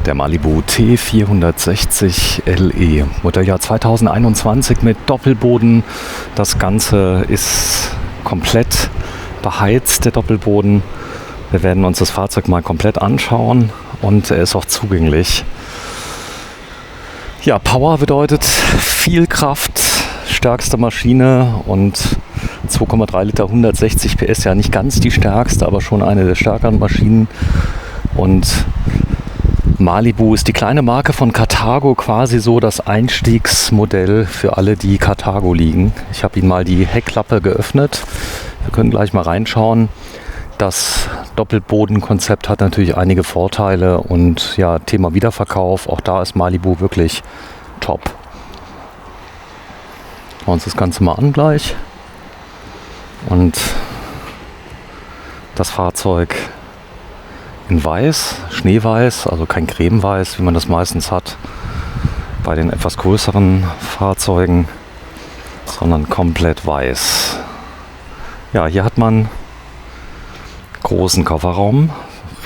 Der Malibu T460 LE, Modelljahr 2021 mit Doppelboden. Das Ganze ist komplett beheizt, der Doppelboden. Wir werden uns das Fahrzeug mal komplett anschauen und er ist auch zugänglich. Ja, Power bedeutet viel Kraft, stärkste Maschine und 2,3 Liter 160 PS, ja nicht ganz die stärkste, aber schon eine der stärkeren Maschinen. Und Malibu ist die kleine Marke von Carthago, quasi so das Einstiegsmodell für alle, die Carthago liegen. Ich habe Ihnen mal die Heckklappe geöffnet. Wir können gleich mal reinschauen. Das Doppelbodenkonzept hat natürlich einige Vorteile und ja, Thema Wiederverkauf, auch da ist Malibu wirklich top. Schauen wir uns das Ganze mal an gleich. Und das Fahrzeug in weiß, schneeweiß, also kein cremeweiß, wie man das meistens hat bei den etwas größeren Fahrzeugen, sondern komplett weiß. Ja, hier hat man großen Kofferraum,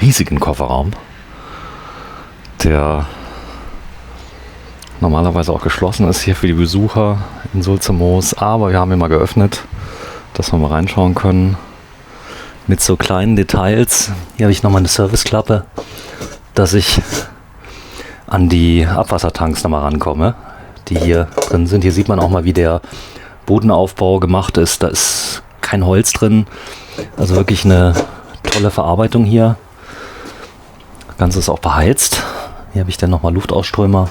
riesigen Kofferraum, der normalerweise auch geschlossen ist hier für die Besucher in Sulze-Moos, aber wir haben ihn mal geöffnet, dass wir mal reinschauen können. Mit so kleinen Details. Hier habe ich nochmal eine Serviceklappe, dass ich an die Abwassertanks nochmal rankomme, die hier drin sind. Hier sieht man auch mal, wie der Bodenaufbau gemacht ist. Da ist kein Holz drin. Also wirklich eine tolle Verarbeitung hier. Das Ganze ist auch beheizt. Hier habe ich dann nochmal Luftausströmer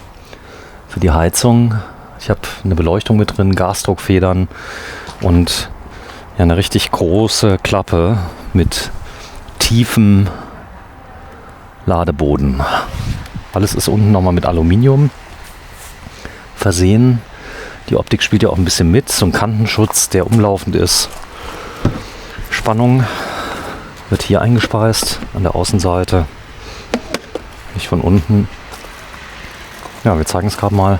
für die Heizung. Ich habe eine Beleuchtung mit drin, Gasdruckfedern und ja, eine richtig große Klappe mit tiefem Ladeboden. Alles ist unten nochmal mit Aluminium versehen. Die Optik spielt ja auch ein bisschen mit. So ein Kantenschutz, der umlaufend ist. Spannung wird hier eingespeist an der Außenseite. Nicht von unten. Ja, wir zeigen es gerade mal.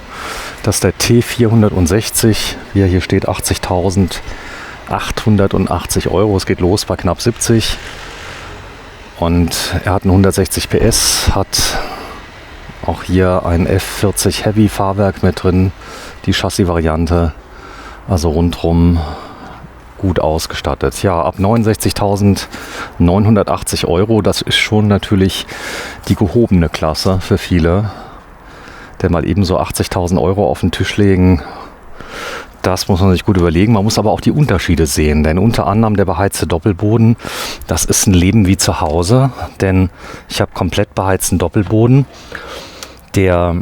Das ist der T460. Wie er hier steht, 80.880 Euro. Es geht los bei knapp 70. Und er hat ein 160 PS, hat auch hier ein F40 Heavy Fahrwerk mit drin, die Chassis-Variante. Also rundrum gut ausgestattet. Ja, ab 69.980 Euro, das ist schon natürlich die gehobene Klasse für viele. Denn mal eben so 80.000 Euro auf den Tisch legen, das muss man sich gut überlegen. Man muss aber auch die Unterschiede sehen, denn unter anderem der beheizte Doppelboden, das ist ein Leben wie zu Hause, denn ich habe komplett beheizten Doppelboden, der,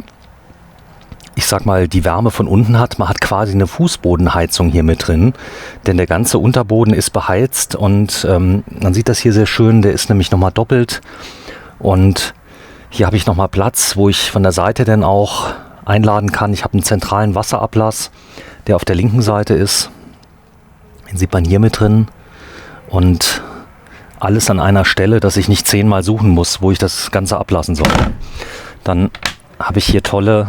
ich sag mal, die Wärme von unten hat. Man hat quasi eine Fußbodenheizung hier mit drin, denn der ganze Unterboden ist beheizt und man sieht das hier sehr schön, der ist nämlich nochmal doppelt und hier habe ich nochmal Platz, wo ich von der Seite dann auch einladen kann. Ich habe einen zentralen Wasserablass, der auf der linken Seite ist. Den sieht man hier mit drin. Und alles an einer Stelle, dass ich nicht 10-mal suchen muss, wo ich das Ganze ablassen soll. Dann habe ich hier tolle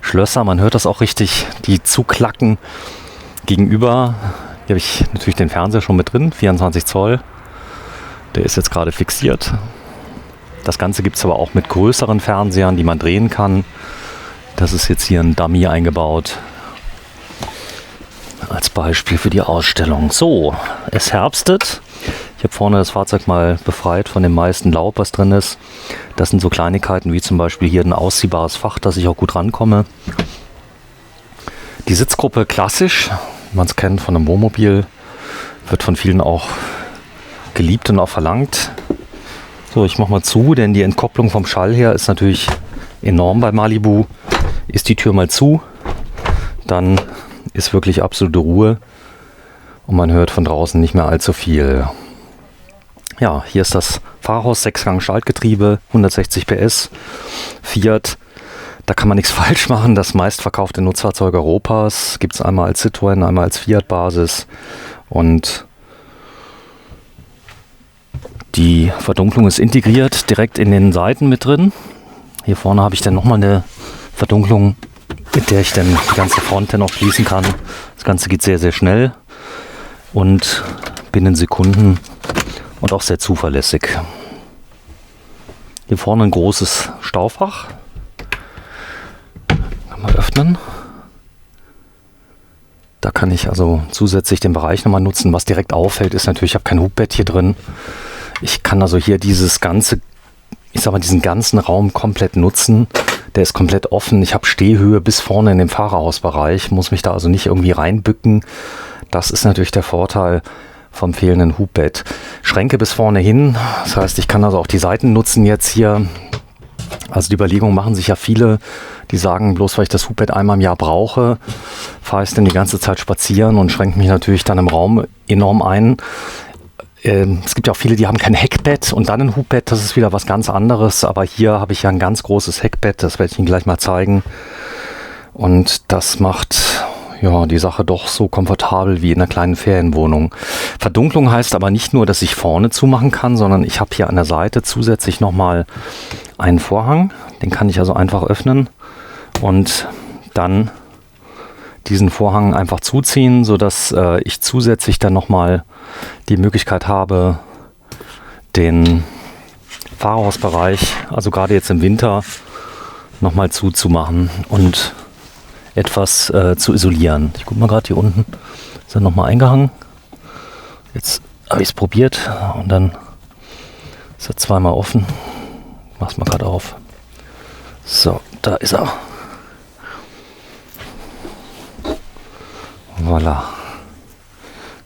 Schlösser. Man hört das auch richtig, die zuklacken. Gegenüber, hier habe ich natürlich den Fernseher schon mit drin, 24 Zoll. Der ist jetzt gerade fixiert. Das Ganze gibt es aber auch mit größeren Fernsehern, die man drehen kann. Das ist jetzt hier ein Dummy eingebaut. Als Beispiel für die Ausstellung. So, es herbstet. Ich habe vorne das Fahrzeug mal befreit von dem meisten Laub, was drin ist. Das sind so Kleinigkeiten wie zum Beispiel hier ein ausziehbares Fach, dass ich auch gut rankomme. Die Sitzgruppe klassisch, wie man es kennt von einem Wohnmobil, wird von vielen auch geliebt und auch verlangt. So, ich mache mal zu, denn die Entkopplung vom Schall her ist natürlich enorm bei Malibu. Ist die Tür mal zu, dann ist wirklich absolute Ruhe und man hört von draußen nicht mehr allzu viel. Ja, hier ist das Fahrhaus, 6-Gang-Schaltgetriebe, 160 PS, Fiat. Da kann man nichts falsch machen. Das meistverkaufte Nutzfahrzeug Europas gibt es einmal als Citroën, einmal als Fiat-Basis. Und die Verdunklung ist integriert direkt in den Seiten mit drin. Hier vorne habe ich dann nochmal eine Verdunklung, mit der ich dann die ganze Front dann auch schließen kann. Das Ganze geht sehr, sehr schnell und binnen Sekunden und auch sehr zuverlässig. Hier vorne ein großes Staufach. Kann man öffnen. Da kann ich also zusätzlich den Bereich nochmal nutzen. Was direkt auffällt, ist natürlich, ich habe kein Hubbett hier drin. Ich kann also hier dieses ganze, ich sag mal, diesen ganzen Raum komplett nutzen. Der ist komplett offen. Ich habe Stehhöhe bis vorne in den Fahrerhausbereich, muss mich da also nicht irgendwie reinbücken. Das ist natürlich der Vorteil vom fehlenden Hubbett. Schränke bis vorne hin. Das heißt, ich kann also auch die Seiten nutzen jetzt hier. Also die Überlegung machen sich ja viele, die sagen, bloß weil ich das Hubbett einmal im Jahr brauche, fahre ich dann die ganze Zeit spazieren und schränke mich natürlich dann im Raum enorm ein. Es gibt ja auch viele, die haben kein Heckbett und dann ein Hubbett, das ist wieder was ganz anderes. Aber hier habe ich ja ein ganz großes Heckbett, das werde ich Ihnen gleich mal zeigen. Und das macht ja die Sache doch so komfortabel wie in einer kleinen Ferienwohnung. Verdunklung heißt aber nicht nur, dass ich vorne zumachen kann, sondern ich habe hier an der Seite zusätzlich nochmal einen Vorhang. Den kann ich also einfach öffnen und dann diesen Vorhang einfach zuziehen, sodass ich zusätzlich dann nochmal die Möglichkeit habe, den Fahrerhausbereich, also gerade jetzt im Winter, nochmal zuzumachen und etwas zu isolieren. Ich gucke mal gerade hier unten, ist er nochmal eingehangen. Jetzt habe ich es probiert und dann ist er zweimal offen. Mach's mal gerade auf. So, da ist er. Voilà.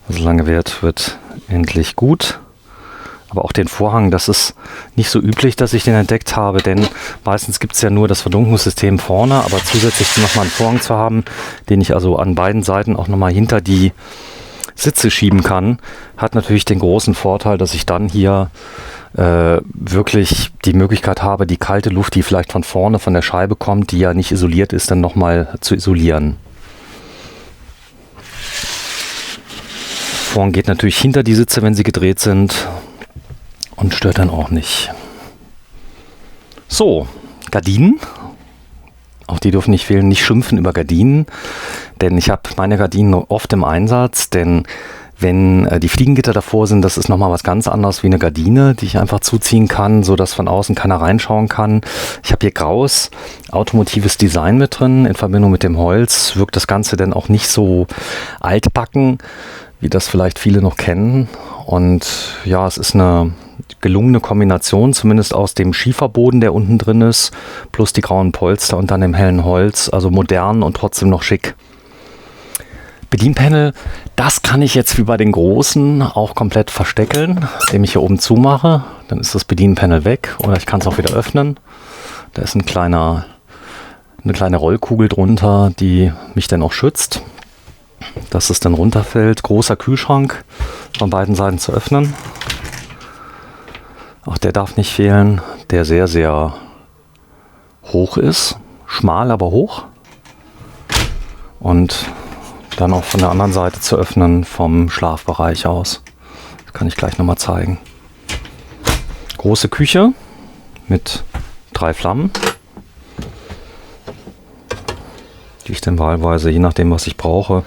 Was lange währt, wird endlich gut. Aber auch den Vorhang, das ist nicht so üblich, dass ich den entdeckt habe, denn meistens gibt es ja nur das Verdunklungssystem vorne, aber zusätzlich nochmal einen Vorhang zu haben, den ich also an beiden Seiten auch nochmal hinter die Sitze schieben kann, hat natürlich den großen Vorteil, dass ich dann hier wirklich die Möglichkeit habe, die kalte Luft, die vielleicht von vorne von der Scheibe kommt, die ja nicht isoliert ist, dann nochmal zu isolieren. Vorhang geht natürlich hinter die Sitze, wenn sie gedreht sind und stört dann auch nicht. So, Gardinen. Auch die dürfen nicht fehlen, nicht schimpfen über Gardinen, denn ich habe meine Gardinen oft im Einsatz, denn wenn die Fliegengitter davor sind, das ist nochmal was ganz anderes wie eine Gardine, die ich einfach zuziehen kann, sodass von außen keiner reinschauen kann. Ich habe hier graues, automotives Design mit drin. In Verbindung mit dem Holz wirkt das Ganze dann auch nicht so altbacken, wie das vielleicht viele noch kennen. Und ja, es ist eine gelungene Kombination, zumindest aus dem Schieferboden, der unten drin ist, plus die grauen Polster und dann dem hellen Holz. Also modern und trotzdem noch schick. Bedienpanel, das kann ich jetzt wie bei den großen auch komplett versteckeln, indem ich hier oben zumache. Dann ist das Bedienpanel weg oder ich kann es auch wieder öffnen. Da ist eine kleine Rollkugel drunter, die mich dann auch schützt, dass es dann runterfällt. Großer Kühlschrank von beiden Seiten zu öffnen. Auch der darf nicht fehlen, der sehr, sehr hoch ist. Schmal, aber hoch. Und dann auch von der anderen Seite zu öffnen vom Schlafbereich aus. Das kann ich gleich nochmal zeigen. Große Küche mit 3 Flammen, die ich dann wahlweise, je nachdem was ich brauche,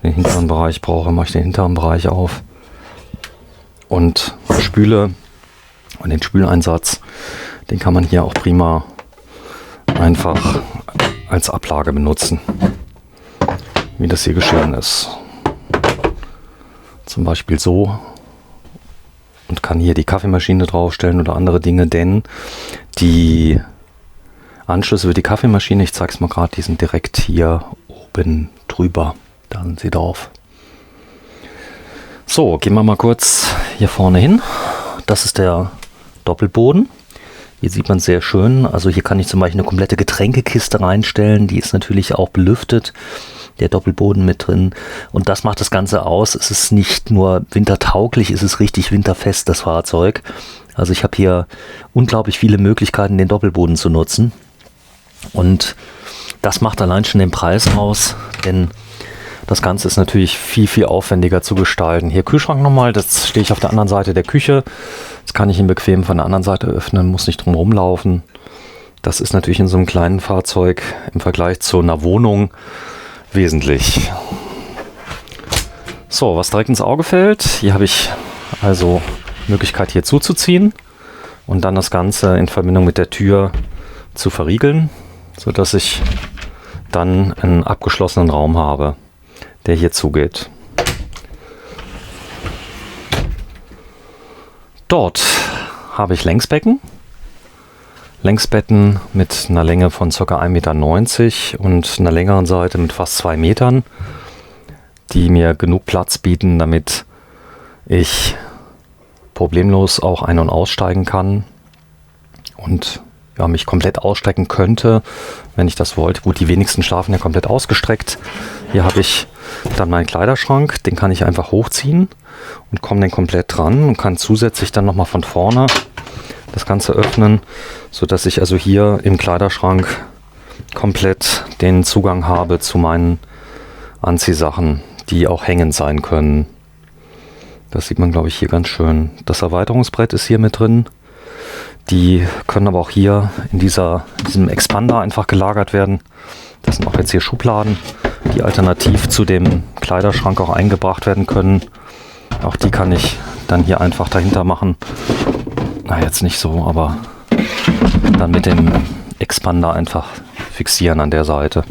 den hinteren Bereich brauche, mache ich den hinteren Bereich auf. Und Spüle und den Spüleinsatz, den kann man hier auch prima einfach als Ablage benutzen, wie das hier geschehen ist. Zum Beispiel so, und kann hier die Kaffeemaschine draufstellen oder andere Dinge, denn die Anschlüsse für die Kaffeemaschine, ich zeige es mal gerade, die sind direkt hier oben drüber. Da sind sie drauf. So, gehen wir mal kurz hier vorne hin. Das ist der Doppelboden. Hier sieht man es sehr schön. Also hier kann ich zum Beispiel eine komplette Getränkekiste reinstellen. Die ist natürlich auch belüftet. Der Doppelboden mit drin. Und das macht das Ganze aus. Es ist nicht nur wintertauglich, es ist richtig winterfest, das Fahrzeug. Also ich habe hier unglaublich viele Möglichkeiten, den Doppelboden zu nutzen. Und das macht allein schon den Preis aus, denn das Ganze ist natürlich viel, viel aufwendiger zu gestalten. Hier Kühlschrank nochmal, das stehe ich auf der anderen Seite der Küche. Das kann ich ihn bequem von der anderen Seite öffnen, muss nicht drum rumlaufen. Das ist natürlich in so einem kleinen Fahrzeug im Vergleich zu einer Wohnung wesentlich. So, was direkt ins Auge fällt, hier habe ich also Möglichkeit hier zuzuziehen. und dann das Ganze in Verbindung mit der Tür zu verriegeln, sodass ich dann einen abgeschlossenen Raum habe, der hier zugeht. Dort habe ich Längsbecken. Längsbetten mit einer Länge von ca. 1,90 Meter und einer längeren Seite mit fast 2 Metern, die mir genug Platz bieten, damit ich problemlos auch ein- und aussteigen kann und ja, mich komplett ausstrecken könnte, wenn ich das wollte. Gut, die wenigsten schlafen ja komplett ausgestreckt. Hier habe ich dann meinen Kleiderschrank, den kann ich einfach hochziehen und komme dann komplett dran und kann zusätzlich dann nochmal von vorne das Ganze öffnen, sodass ich also hier im Kleiderschrank komplett den Zugang habe zu meinen Anziehsachen, die auch hängend sein können. Das sieht man, glaube ich, hier ganz schön. Das Erweiterungsbrett ist hier mit drin. Die können aber auch hier in diesem Expander einfach gelagert werden. Das sind auch jetzt hier Schubladen, die alternativ zu dem Kleiderschrank auch eingebracht werden können. Auch die kann ich dann hier einfach dahinter machen. Na, jetzt nicht so, aber dann mit dem Expander einfach fixieren an der Seite.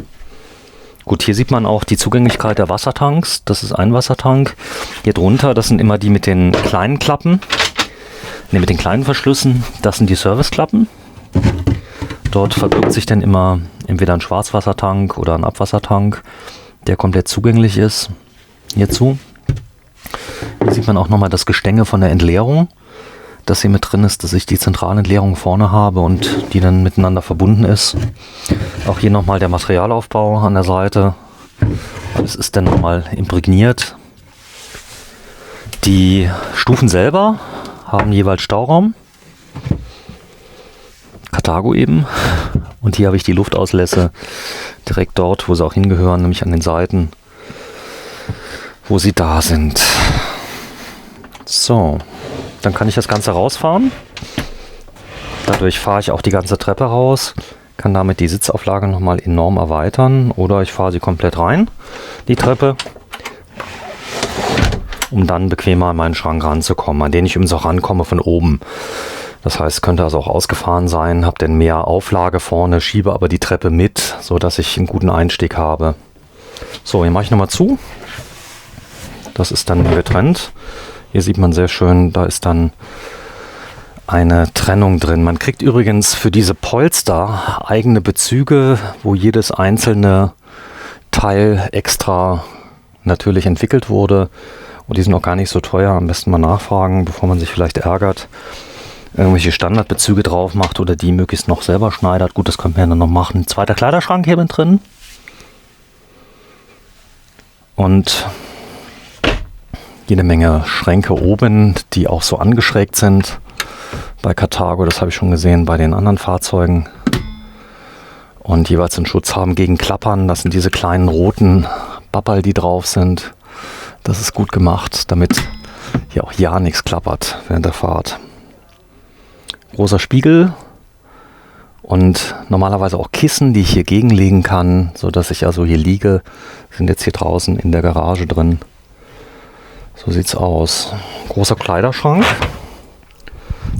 Gut, hier sieht man auch die Zugänglichkeit der Wassertanks. Das ist ein Wassertank. Hier drunter, das sind immer die mit den kleinen Klappen. Mit den kleinen Verschlüssen, das sind die Serviceklappen. Dort verbirgt sich dann immer entweder ein Schwarzwassertank oder ein Abwassertank, der komplett zugänglich ist. Hierzu. Hier sieht man auch nochmal das Gestänge von der Entleerung, das hier mit drin ist, dass ich die Zentralentleerung vorne habe und die dann miteinander verbunden ist. Auch hier nochmal der Materialaufbau an der Seite. Alles ist dann nochmal imprägniert. Die Stufen selber haben jeweils Stauraum. Karthago eben. Und hier habe ich die Luftauslässe direkt dort, wo sie auch hingehören, nämlich an den Seiten, wo sie da sind. So, dann kann ich das Ganze rausfahren. Dadurch fahre ich auch die ganze Treppe raus, kann damit die Sitzauflage nochmal enorm erweitern oder ich fahre sie komplett rein, die Treppe, um dann bequemer an meinen Schrank ranzukommen, an den ich übrigens auch rankomme von oben. Das heißt, könnte also auch ausgefahren sein, habe dann mehr Auflage vorne, schiebe aber die Treppe mit, sodass ich einen guten Einstieg habe. So, hier mache ich nochmal zu. Das ist dann getrennt. Hier sieht man sehr schön, da ist dann eine Trennung drin. Man kriegt übrigens für diese Polster eigene Bezüge, wo jedes einzelne Teil extra natürlich entwickelt wurde. Und die sind auch gar nicht so teuer. Am besten mal nachfragen, bevor man sich vielleicht ärgert, irgendwelche Standardbezüge drauf macht oder die möglichst noch selber schneidert. Gut, das könnte man ja dann noch machen. Ein zweiter Kleiderschrank hier mit drin. Und jede Menge Schränke oben, die auch so angeschrägt sind. Bei Karthago, das habe ich schon gesehen, bei den anderen Fahrzeugen. Und jeweils einen Schutz haben gegen Klappern. Das sind diese kleinen roten Bappal, die drauf sind. Das ist gut gemacht, damit hier auch ja nichts klappert während der Fahrt. Großer Spiegel und normalerweise auch Kissen, die ich hier gegenlegen kann, sodass ich also hier liege. Sind jetzt hier draußen in der Garage drin. So sieht's aus. Großer Kleiderschrank.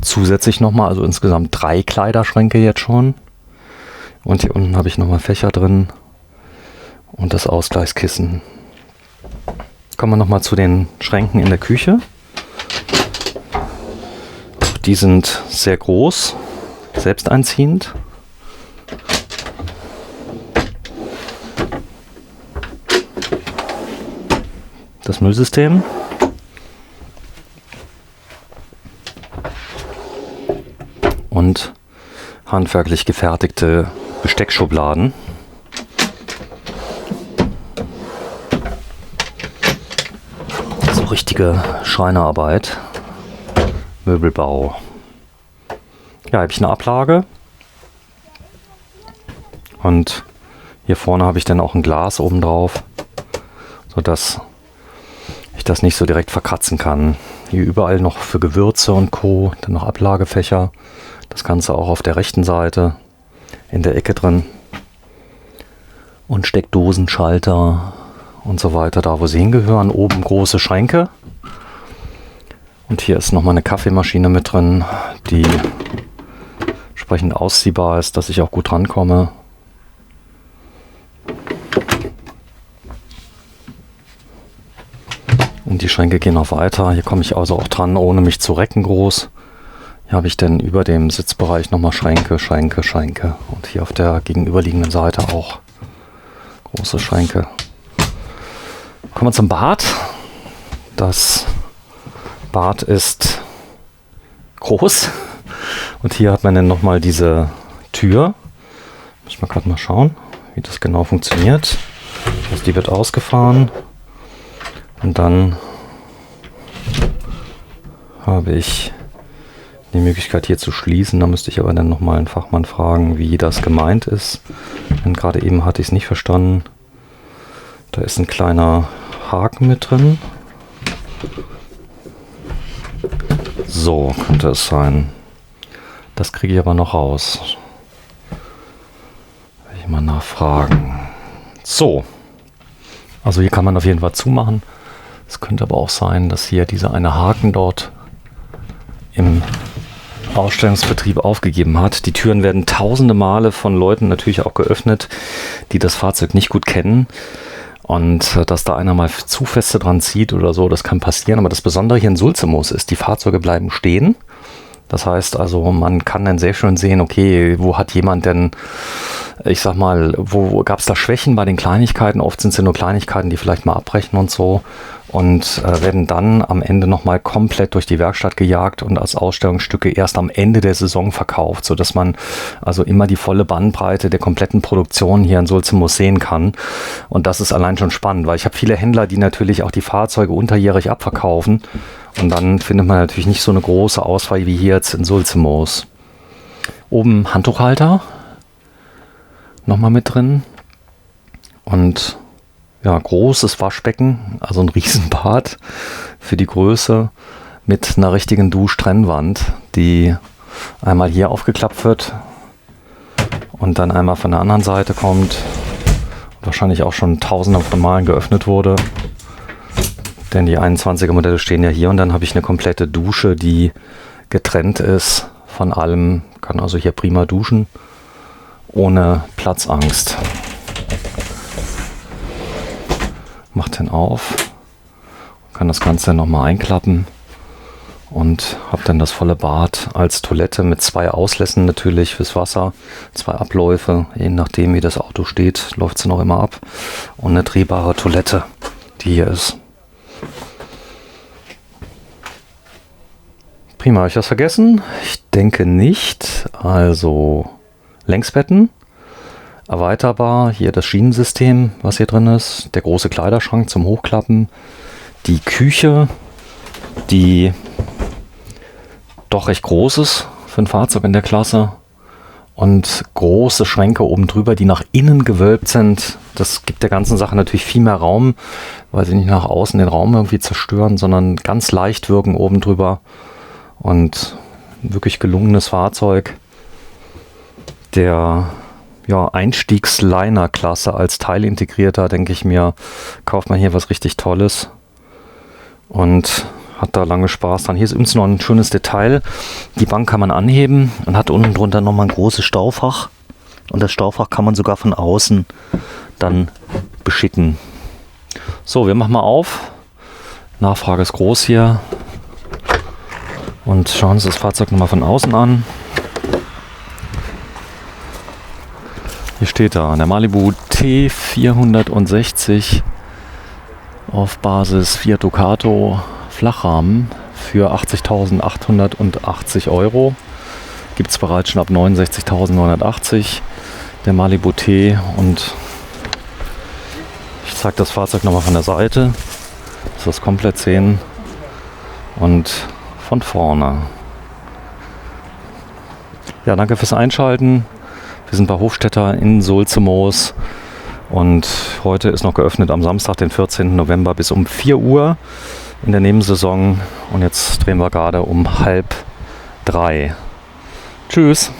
Zusätzlich nochmal, also insgesamt 3 Kleiderschränke jetzt schon. Und hier unten habe ich nochmal Fächer drin und das Ausgleichskissen. Kommen wir nochmal zu den Schränken in der Küche. Die sind sehr groß, selbsteinziehend. Das Müllsystem. Und handwerklich gefertigte Besteckschubladen. So richtige Schreinerarbeit. Möbelbau. Ja, habe ich eine Ablage. Und hier vorne habe ich dann auch ein Glas oben drauf, sodass ich das nicht so direkt verkratzen kann. Hier überall noch für Gewürze und Co. Dann noch Ablagefächer. Das Ganze auch auf der rechten Seite in der Ecke drin. Und Steckdosen, Schalter und so weiter, da wo sie hingehören. Oben große Schränke. Und hier ist nochmal eine Kaffeemaschine mit drin, die entsprechend ausziehbar ist, dass ich auch gut rankomme. Und die Schränke gehen noch weiter. Hier komme ich also auch dran, ohne mich zu recken groß. Hier habe ich dann über dem Sitzbereich nochmal Schränke. Und hier auf der gegenüberliegenden Seite auch große Schränke. Kommen wir zum Bad. Das Bad ist groß. Und hier hat man dann nochmal diese Tür. Muss ich mal gerade mal schauen, wie das genau funktioniert. Also die wird ausgefahren. Und dann habe ich die Möglichkeit hier zu schließen. Da müsste ich aber dann nochmal einen Fachmann fragen, wie das gemeint ist. Denn gerade eben hatte ich es nicht verstanden. Da ist ein kleiner Haken mit drin. So könnte es sein. Das kriege ich aber noch raus. Will ich mal nachfragen. So. Also hier kann man auf jeden Fall zumachen. Es könnte aber auch sein, dass hier dieser eine Haken dort im Ausstellungsbetrieb aufgegeben hat. Die Türen werden tausende Male von Leuten natürlich auch geöffnet, die das Fahrzeug nicht gut kennen. Und dass da einer mal zu feste dran zieht oder so, das kann passieren. Aber das Besondere hier in Sulzimoos ist, die Fahrzeuge bleiben stehen. Das heißt also, man kann dann sehr schön sehen, okay, wo hat jemand denn, ich sag mal, wo gab es da Schwächen bei den Kleinigkeiten? Oft sind es ja nur Kleinigkeiten, die vielleicht mal abbrechen und so. Und werden dann am Ende nochmal komplett durch die Werkstatt gejagt und als Ausstellungsstücke erst am Ende der Saison verkauft, sodass man also immer die volle Bandbreite der kompletten Produktion hier in Sulzimoos sehen kann. Und das ist allein schon spannend, weil ich habe viele Händler, die natürlich auch die Fahrzeuge unterjährig abverkaufen. Und dann findet man natürlich nicht so eine große Auswahl wie hier jetzt in Sulzimoos. Oben Handtuchhalter nochmal mit drin. Und ja, großes Waschbecken, also ein Riesenbad für die Größe mit einer richtigen Duschtrennwand, die einmal hier aufgeklappt wird und dann einmal von der anderen Seite kommt. Wahrscheinlich auch schon tausende von Malen geöffnet wurde, denn die 21er Modelle stehen ja hier und dann habe ich eine komplette Dusche, die getrennt ist von allem, kann also hier prima duschen, ohne Platzangst. Macht den auf, kann das Ganze nochmal einklappen und habe dann das volle Bad als Toilette mit 2 Auslässen natürlich fürs Wasser, 2 Abläufe, je nachdem wie das Auto steht, läuft sie noch immer ab und eine drehbare Toilette, die hier ist. Prima, habe ich was vergessen? Ich denke nicht. Also Längsbetten. Erweiterbar, hier das Schienensystem, was hier drin ist, der große Kleiderschrank zum Hochklappen, die Küche, die doch recht groß ist für ein Fahrzeug in der Klasse und große Schränke oben drüber, die nach innen gewölbt sind. Das gibt der ganzen Sache natürlich viel mehr Raum, weil sie nicht nach außen den Raum irgendwie zerstören, sondern ganz leicht wirken oben drüber und ein wirklich gelungenes Fahrzeug. Der Einstiegs-Liner-Klasse als Teilintegrierter, denke ich mir, kauft man hier was richtig Tolles und hat da lange Spaß dran. Hier ist übrigens noch ein schönes Detail. Die Bank kann man anheben und hat unten drunter nochmal ein großes Staufach und das Staufach kann man sogar von außen dann beschicken. So, wir machen mal auf. Nachfrage ist groß hier und schauen uns das Fahrzeug nochmal von außen an. Hier steht da, der Malibu T460 auf Basis Fiat Ducato Flachrahmen für 80.880 €. Gibt es bereits schon ab 69.980. Der Malibu T und ich zeige das Fahrzeug nochmal von der Seite, dass wir es komplett sehen und von vorne. Ja, danke fürs Einschalten. Wir sind bei Hofstetter in Sulzimoos und heute ist noch geöffnet am Samstag, den 14. November bis um 4 Uhr in der Nebensaison und jetzt drehen wir gerade um 2:30. Tschüss!